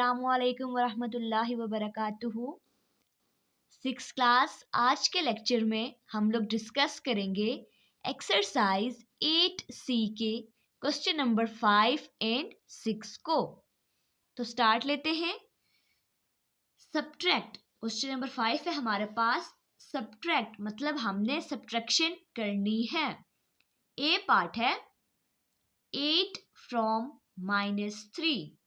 अस्सलामुअलैकुम वरहमतुल्लाहि वबरकातुहू। 6th class, आज के लेक्चर में हम लोग डिस्कस करेंगे एक्सरसाइज 8C के क्वेश्चन नंबर 5 एंड 6 को। तो स्टार्ट लेते हैं। सब्ट्रैक्ट क्वेश्चन नंबर 5 है हमारे पास। सब्ट्रैक्ट मतलब हमने सब्ट्रैक्शन करनी है। ए पार्ट है 8 फ्रॉम -3।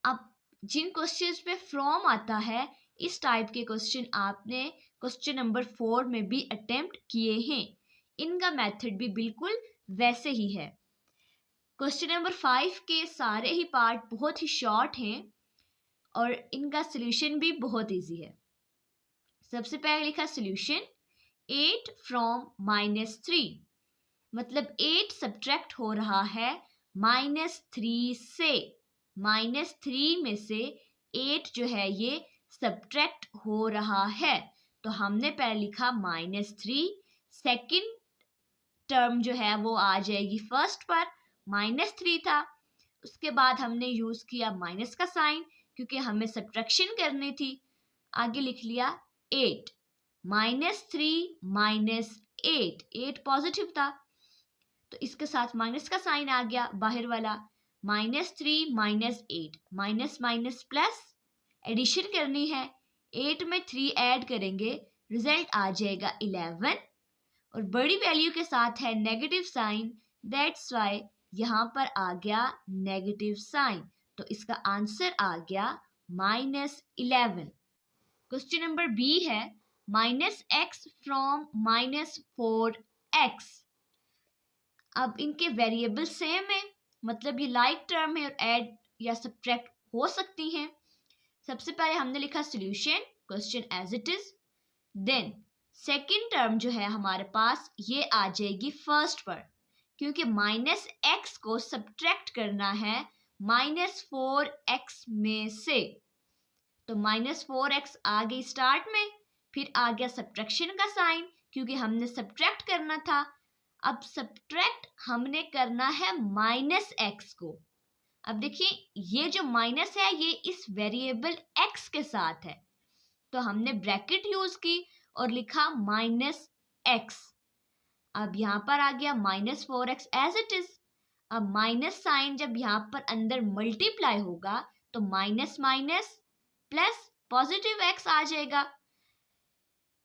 अब जिन क्वेश्चंस में फ्रॉम आता है, इस टाइप के क्वेश्चन आपने क्वेश्चन नंबर 4 में भी अटेम्प्ट किए हैं। इनका मेथड भी बिल्कुल वैसे ही है। क्वेश्चन नंबर 5 के सारे ही पार्ट बहुत ही शॉर्ट हैं और इनका सॉल्यूशन भी बहुत इजी है। सबसे पहले लिखा सॉल्यूशन 8 फ्रॉम -3, मतलब 8 सब्ट्रैक्ट हो रहा है -3 से। -3 में से 8 जो है ये सब्ट्रैक्ट हो रहा है। तो हमने पहले लिखा -3, सेकंड टर्म जो है वो आ जाएगी फर्स्ट पर। -3 था, उसके बाद हमने यूज किया माइनस का साइन क्योंकि हमें सब्ट्रैक्शन करनी थी। आगे लिख लिया 8, -3 -8, 8 पॉजिटिव था तो इसके साथ माइनस का साइन आ गया बाहर वाला। -3 -8, माइनस माइनस प्लस, एडिशन करनी है। 8 में 3 ऐड करेंगे, रिजल्ट आ जाएगा 11 और बड़ी वैल्यू के साथ है नेगेटिव साइन, दैट्स वाई यहाँ पर आ गया नेगेटिव साइन। तो इसका आंसर आ गया -11। क्वेश्चन नंबर बी है -x फ्रॉम -4x। अब इनके वेरिएबल सेम है, मतलब ये लाइक टर्म है और ऐड या सब्ट्रैक्ट हो सकती हैं। सबसे पहले हमने लिखा solution, question as it is. Then second term जो है हमारे पास ये आ जाएगी फर्स्ट पर, क्योंकि -x को सब्ट्रैक्ट करना है -4x में से। तो -4x आ गई स्टार्ट में, फिर आ गया सब्ट्रैक्शन का साइन क्योंकि हमने सब्ट्रैक्ट करना था। अब सब्ट्रैक्ट हमने करना है -x को। अब देखिए ये जो माइनस है ये इस वेरिएबल x के साथ है, तो हमने ब्रैकेट यूज की और लिखा -x। अब यहाँ पर आ गया -4x एज इट इज। अब माइनस साइन जब यहाँ पर अंदर मल्टीप्लाई होगा तो minus minus plus positive x आ जाएगा।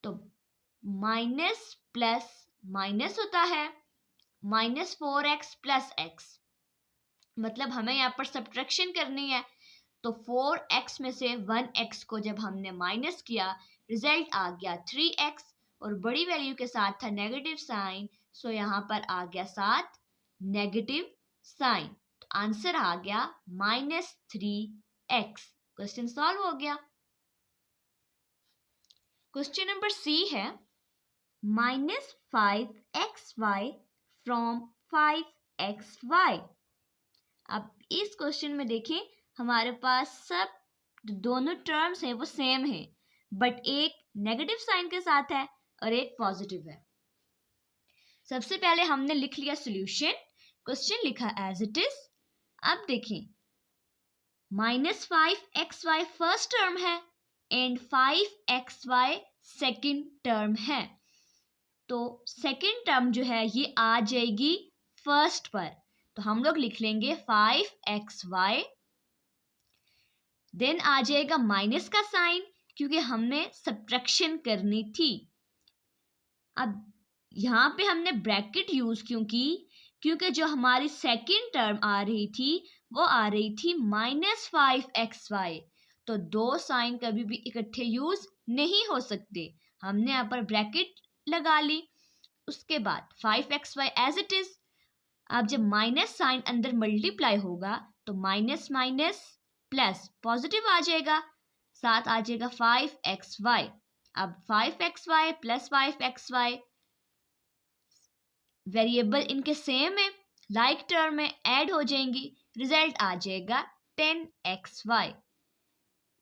तो माइनस प्लस माइनस होता है, -4x + x, मतलब हमें यहाँ पर सब्ट्रैक्शन करनी है। तो 4x में से 1x को जब हमने माइनस किया, रिजल्ट आ गया 3x और बड़ी वैल्यू के साथ था नेगेटिव साइन, सो यहाँ पर आ गया साथ नेगेटिव साइन। तो आंसर आ गया -3x। क्वेश्चन सॉल्व हो गया। क्वेश्चन नंबर सी है -5xy फ्रॉम 5xy। अब इस क्वेश्चन में देखें हमारे पास सब दोनों टर्म्स हैं वो सेम है, बट एक नेगेटिव साइन के साथ है और एक पॉजिटिव है। सबसे पहले हमने लिख लिया सॉल्यूशन, क्वेश्चन लिखा एज इट इज। अब देखें -5xy फर्स्ट टर्म है एंड 5xy सेकंड टर्म है, तो सेकंड टर्म जो है ये आ जाएगी फर्स्ट पर। तो हम लोग लिख लेंगे 5xy, देन आ जाएगा माइनस का साइन क्योंकि हमने सब्ट्रैक्शन करनी थी। अब यहाँ पे हमने ब्रैकेट यूज क्योंकि जो हमारी सेकंड टर्म आ रही थी वो आ रही थी -5xy, तो दो साइन कभी भी इकट्ठे यूज नहीं हो सकते। हमने यहाँ पर ब्रैकेट लगा ली, उसके बाद 5xy एज इट इज। अब जब माइनस साइन अंदर मल्टीप्लाई होगा तो माइनस माइनस प्लस पॉजिटिव आ जाएगा, साथ आ जाएगा 5xy। अब 5xy + 5xy वेरिएबल इनके सेम है, लाइक टर्म में ऐड हो जाएंगी, रिजल्ट आ जाएगा 10xy।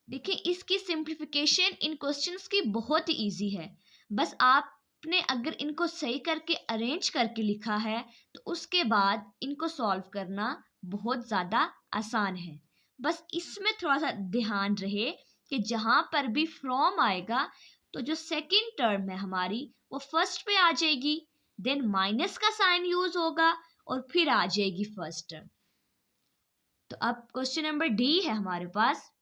देखिए इसकी सिंप्लीफिकेशन इन क्वेश्चंस की बहुत ही इजी है। बस आपने अगर इनको सही करके अरेंज करके लिखा है तो उसके बाद इनको सॉल्व करना बहुत ज़्यादा आसान है। बस इसमें थोड़ा सा ध्यान रहे कि जहां पर भी फ्रॉम आएगा तो जो सेकंड टर्म है हमारी वो फर्स्ट पे आ जाएगी, देन माइनस का साइन यूज होगा और फिर आ जाएगी फर्स्ट टर्म। तो अब क्वेश्चन नंबर डी है हमारे पास,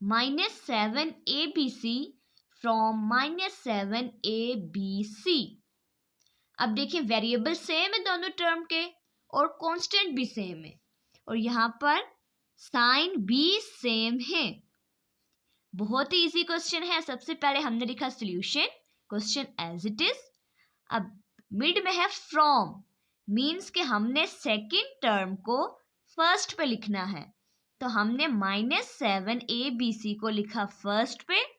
-7abc फ्रॉम -7abc। अब देखिए वेरिएबल सेम है दोनों टर्म के और कांस्टेंट भी सेम है और यहाँ पर साइन भी सेम है। बहुत ही इजी क्वेश्चन है। सबसे पहले हमने लिखा solution, question as it is. अब मिड में है फ्रॉम, मीन्स कि हमने सेकंड टर्म को फर्स्ट पे लिखना है, तो हमने -7abc को लिखा फर्स्ट पे,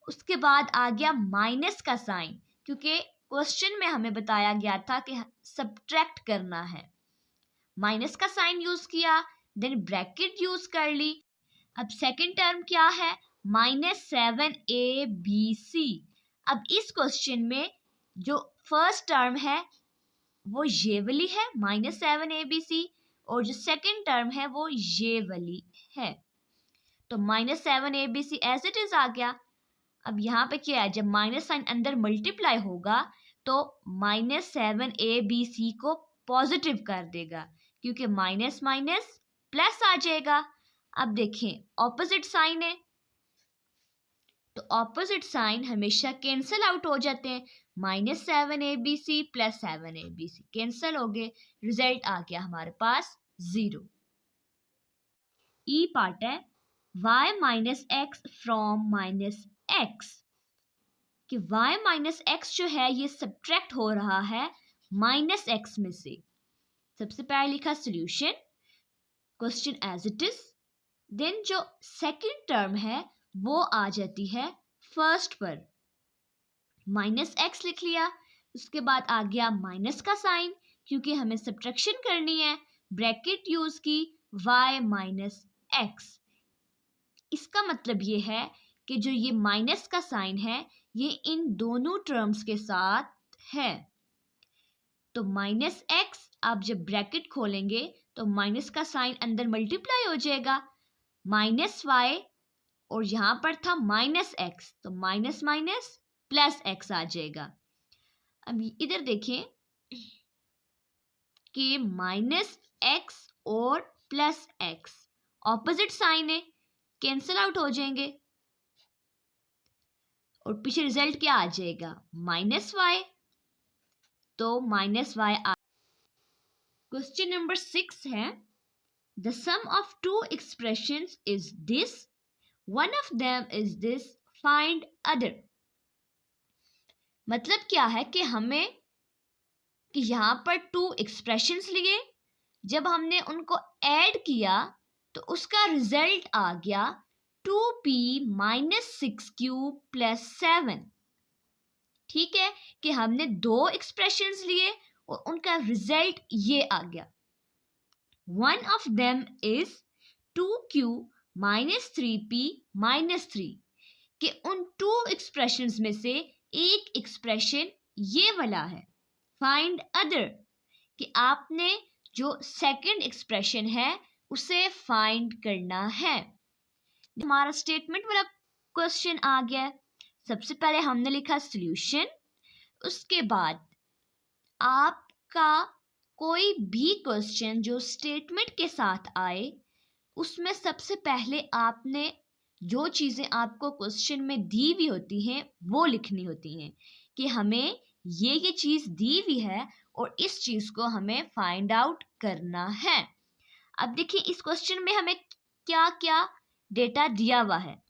उसके बाद आ गया माइनस का साइन, क्योंकि क्वेश्चन में हमें बताया गया था कि सब्ट्रैक्ट करना है, माइनस का साइन यूज किया, देन ब्रैकेट यूज कर ली। अब सेकंड टर्म क्या है, -7abc। अब इस क्वेश्चन में जो फर्स्ट टर्म है वो ये वाली है -7abc और जो सेकंड टर्म है वो ये वाली है, तो -7abc एज इट इज आ गया। अब यहाँ पे क्या है, जब माइनस साइन अंदर मल्टीप्लाई होगा तो -7abc को पॉजिटिव कर देगा, क्योंकि माइनस माइनस प्लस आ जाएगा। अब देखें ऑपोजिट साइन है तो ऑपोजिट साइन हमेशा कैंसिल आउट हो जाते हैं, -7abc + 7abc कैंसिल हो गए, रिजल्ट आ गया हमारे पास 0। ई पार्ट है y - x फ्रॉम -x, कि y - x जो है ये सब्ट्रैक्ट हो रहा है -x में से। सबसे पहले लिखा solution, question as it is, then जो सेकंड टर्म है वो आ जाती है फर्स्ट पर, -x लिख लिया, उसके बाद आ गया माइनस का साइन क्योंकि हमें सब्ट्रैक्शन करनी है, ब्रैकेट यूज की, y - x। इसका मतलब ये है कि जो ये माइनस का साइन है ये इन दोनों टर्म्स के साथ है, तो -x आप जब ब्रैकेट खोलेंगे तो माइनस का साइन अंदर मल्टीप्लाई हो जाएगा, -y और यहां पर था -x, तो माइनस माइनस प्लस x आ जाएगा। अब इधर देखें कि -x और +x ऑपोजिट साइन है, कैंसिल आउट हो जाएंगे और पीछे रिजल्ट क्या आ जाएगा, -y, तो -y आ। क्वेश्चन नंबर 6 है, the sum of two expressions is this, one of them is this, find other. मतलब क्या है कि हमें कि यहाँ पर टू एक्सप्रेशंस लिए, जब हमने उनको ऐड किया तो उसका रिजल्ट आ गया 2p - 6q + 7। ठीक है कि हमने दो एक्सप्रेशंस लिए और उनका रिजल्ट ये आ गया, one of them is 2q - 3p - 3, कि उन टू एक्सप्रेशंस में से एक एक्सप्रेशन ये वाला है, फाइंड अदर, कि आपने जो सेकंड एक्सप्रेशन है उसे फाइंड करना है। हमारा स्टेटमेंट वाला क्वेश्चन आ गया। सबसे पहले हमने लिखा सॉल्यूशन, उसके बाद आपका कोई भी क्वेश्चन जो स्टेटमेंट के साथ आए उसमें सबसे पहले आपने जो चीज़ें आपको क्वेश्चन में दी हुई होती हैं वो लिखनी होती हैं, कि हमें ये चीज़ दी हुई है और इस चीज़ को हमें फाइंड आउट करना है। अब देखिए इस क्वेश्चन में हमें क्या क्या डेटा दिया हुआ है,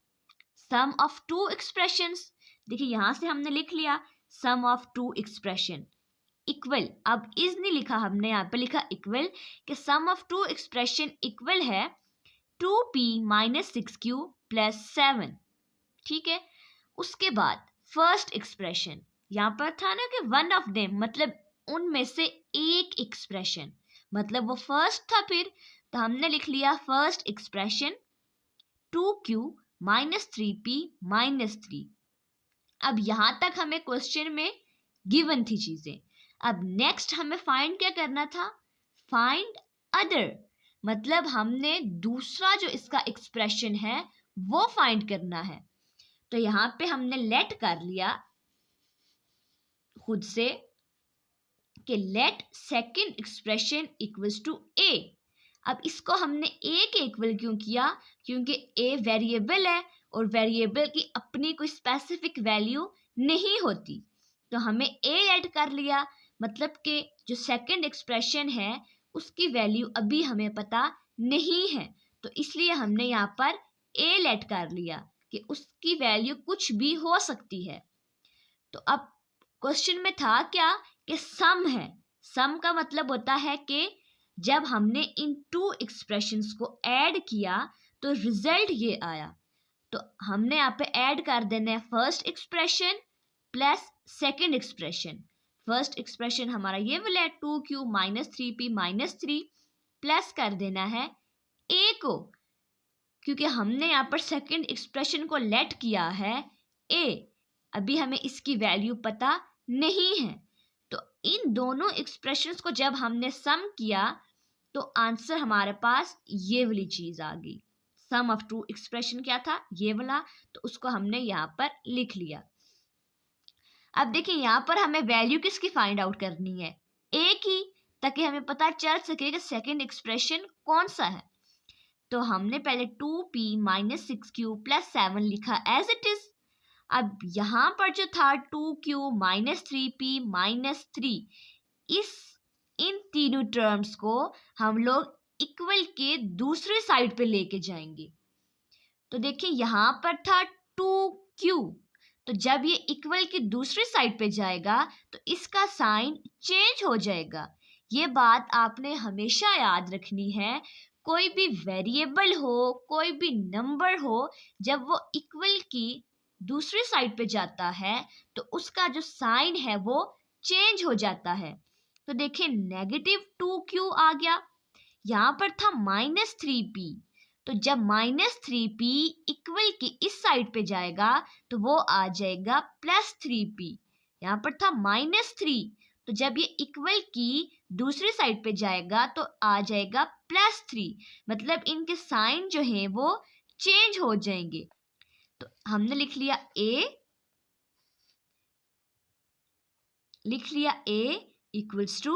सम ऑफ टू एक्सप्रेशंस, देखिए यहाँ से हमने लिख लिया सम ऑफ टू एक्सप्रेशन इक्वल, अब इज नहीं लिखा हमने, यहाँ पे लिखा इक्वल, कि सम ऑफ टू एक्सप्रेशन इक्वल है 2p - 6q + 7। ठीक है, उसके बाद फर्स्ट एक्सप्रेशन, यहाँ पर था ना कि वन ऑफ देम, मतलब उनमें से एक एक्सप्रेशन, मतलब वो फर्स्ट था, फिर तो हमने लिख लिया फर्स्ट एक्सप्रेशन 2q - 3p - 3। अब यहां तक हमें क्वेश्चन में गिवन थी चीजें। अब नेक्स्ट हमें फाइंड क्या करना था, फाइंड अदर, मतलब हमने दूसरा जो इसका एक्सप्रेशन है वो फाइंड करना है। तो यहाँ पे हमने लेट कर लिया खुद से कि let second expression equals to A. अब इसको हमने ए के इक्वल क्यों किया? क्योंकि ए वेरिएबल है और वेरिएबल की अपनी कोई स्पेसिफिक वैल्यू नहीं होती, तो हमें ए ऐड कर लिया। मतलब कि जो सेकंड एक्सप्रेशन है उसकी वैल्यू अभी हमें पता नहीं है, तो इसलिए हमने यहाँ पर ए लेट कर लिया कि उसकी वैल्यू कुछ भी हो सकती है। तो अब क्वेश्चन में था क्या कि सम है। सम का मतलब होता है कि जब हमने इन टू एक्सप्रेशंस को ऐड किया तो रिजल्ट ये आया। तो हमने यहाँ पे ऐड कर देना है first expression plus second expression. First expression हमारा ये वाला है 2q minus 3p minus 3 plus कर देना है a को, क्योंकि हमने यहाँ पर सेकेंड एक्सप्रेशन को लेट किया है a, अभी हमें इसकी वैल्यू पता नहीं है। तो इन दोनों एक्सप्रेशंस को जब हमने सम किया तो आंसर हमारे पास ये वाली चीज आ गई। सम ऑफ टू एक्सप्रेशन क्या था? ये वाला। तो उसको हमने यहाँ पर लिख लिया। अब देखिए यहाँ पर हमें वैल्यू किसकी फाइंड आउट करनी है? ए की, ताकि हमें पता चल सके कि सेकेंड एक्सप्रेशन कौन सा है। तो हमने पहले 2p माइनस 6q प्लस 7 लिखा एज इट इज। अब यहाँ पर जो था 2q माइनस 3p माइनस 3, इन तीनों टर्म्स को हम लोग इक्वल के दूसरे साइड पे लेके जाएंगे। तो देखिए यहाँ पर था 2q, तो जब ये इक्वल की दूसरी साइड पे जाएगा तो इसका साइन चेंज हो जाएगा। ये बात आपने हमेशा याद रखनी है। कोई भी वेरिएबल हो, कोई भी नंबर हो, जब वो इक्वल की दूसरी साइड पे जाता है तो उसका जो साइन है वो चेंज हो जाता है। तो देखिए नेगेटिव 2q आ गया, यहाँ पर था माइनस 3p, तो जब माइनस 3p इक्वल की इस साइड पे जाएगा तो वो आ जाएगा प्लस 3p। यहाँ पर था माइनस 3, तो जब ये इक्वल की दूसरी साइड पे जाएगा तो आ जाएगा प्लस 3। मतलब इनके साइन जो हैं वो चेंज हो जाएंगे। तो हमने लिख लिया a इक्वल्स टू,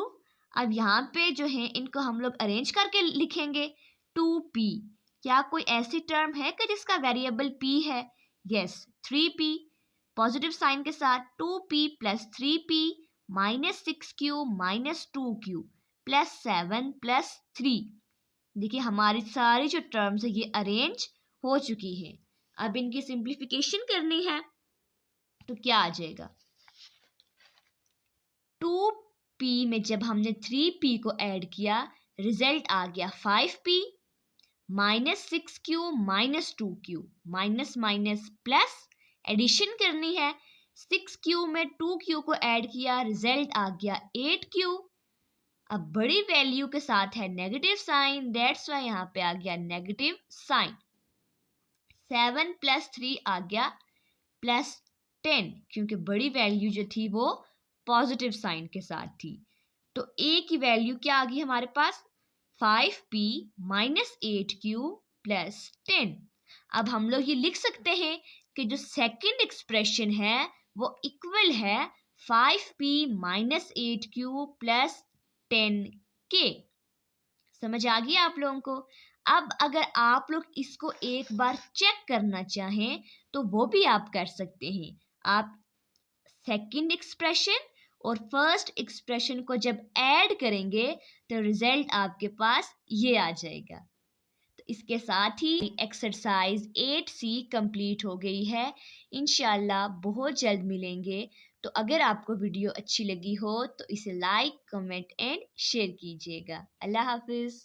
अब यहाँ पे जो है इनको हम लोग अरेंज करके लिखेंगे 2p। क्या कोई ऐसी टर्म है कि जिसका वेरिएबल p है? यस, 3p पॉजिटिव साइन के साथ 2p plus 3p minus 6q minus 2q plus 7 plus 3। देखिए हमारी सारी जो टर्म्स है ये अरेंज हो चुकी है। अब इनकी सिंप्लीफिकेशन करनी है तो क्या आ जाएगा? 2p में जब हमने 3p को ऐड किया रिजल्ट आ गया 5p minus 6q minus 2q, minus minus plus addition करनी है। 6q में 2q को ऐड किया रिजल्ट आ गया 8q। अब बड़ी वैल्यू के साथ है नेगेटिव साइन, दैट्स वाई यहाँ पे आ गया नेगेटिव साइन। 7 प्लस 3 आ गया प्लस 10, क्योंकि बड़ी वैल्यू जो थी वो पॉजिटिव साइन के साथ थी। तो a की वैल्यू क्या आ गई हमारे पास? 5p minus 8q plus 10। अब हम लोग ये लिख सकते हैं कि जो सेकेंड एक्सप्रेशन है वो इक्वल है 5p माइनस 8q प्लस 10 के। समझ आ गई आप लोगों को? अब अगर आप लोग इसको एक बार चेक करना चाहें तो वो भी आप कर सकते हैं। आप सेकेंड एक्सप्रेशन और फर्स्ट एक्सप्रेशन को जब ऐड करेंगे तो रिजल्ट आपके पास ये आ जाएगा। तो इसके साथ ही एक्सरसाइज 8C कंप्लीट हो गई है। इंशाल्लाह बहुत जल्द मिलेंगे। तो अगर आपको वीडियो अच्छी लगी हो तो इसे लाइक, कमेंट एंड शेयर कीजिएगा। अल्लाह हाफिज़।